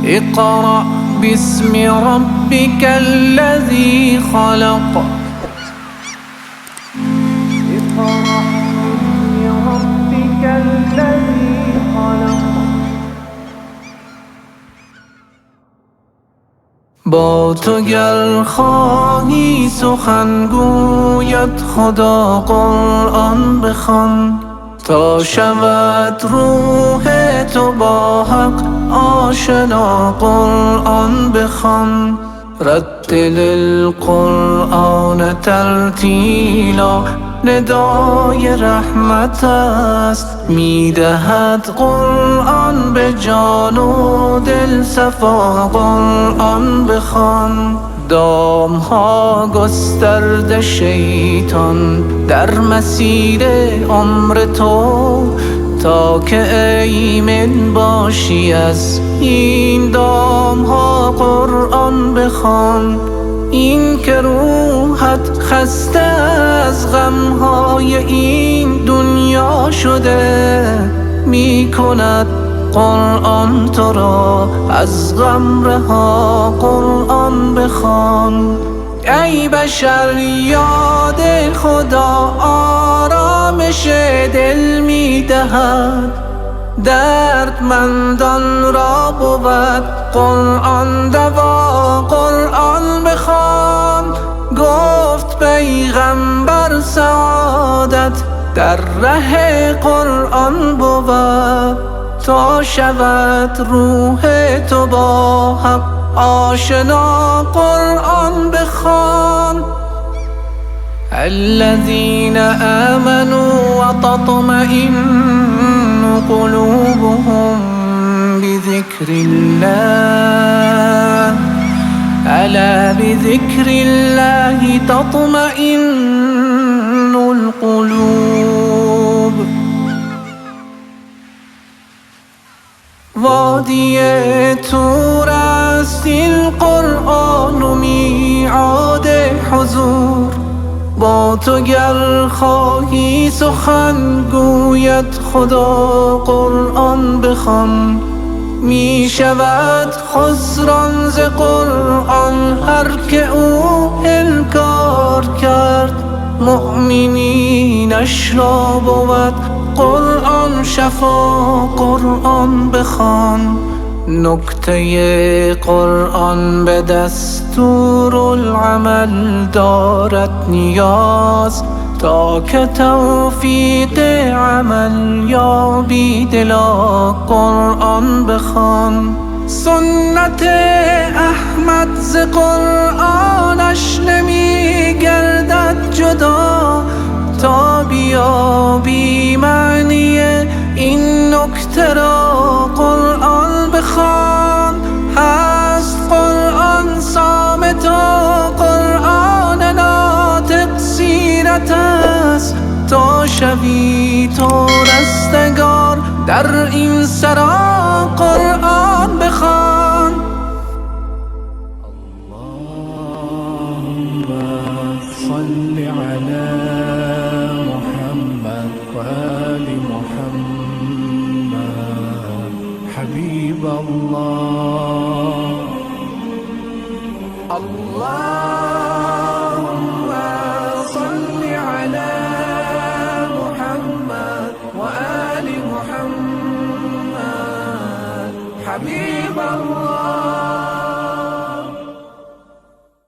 اقرأ باسم ربك الذي خلق. اقرأ باسم ربك الذي خلق. با تو گر خواهی سخن گوید خدا قرآن بخوان، تا شود روح تو با حق آشنا قرآن بخوان. رتل القرآن ترتیلا ندای رحمت است، میدهد قرآن به جان و دل صفا قرآن بخوان. دامها گسترده شیطان در مسیر عمر تو، تا که ایمن باشی از این دامها قرآن بخوان. این که روحت خسته از غمهای این دنیا شده، می کند قرآن تو را از غم رها قرآن بخوان. ای بشر یاد خدا آرامش دل می دهد، دردمندان را بود قرآن دوا قرآن بخوان. گفت پیغمبر سعادت در ره قرآن بود، تا شود روح تو با حق آشنا قرآن بخوان. الذين آمنوا وتطمئن قلوبهم بذكر الله، ألا بذكر الله تطمئن القلوب. وادی طور است این قرآن و میعاد حضور، با تو گر خواهی سخن گوید خدا قرآن بخوان. می شود خسران ز قرآن هر که او انکار کرد، مؤمنینش را بود قرآن شفا قرآن بخوان. نکته قرآن به دستور العمل دارد نیاز، تا که توفیق عمل یابی دلا قرآن بخوان. سنت احمد ز قرآنش نمی گردد جدا، تا بیابی معنی این نکته را قرآن بخوان. هست قرآن صامت و قرآن ناطق سیرت است، تا شوی تو رستگار در این سرا قرآن بخوان. اللهم صل علی محمد و آل محمد حبیب الله. اللهم صل علی محمد و آل محمد حبیب الله.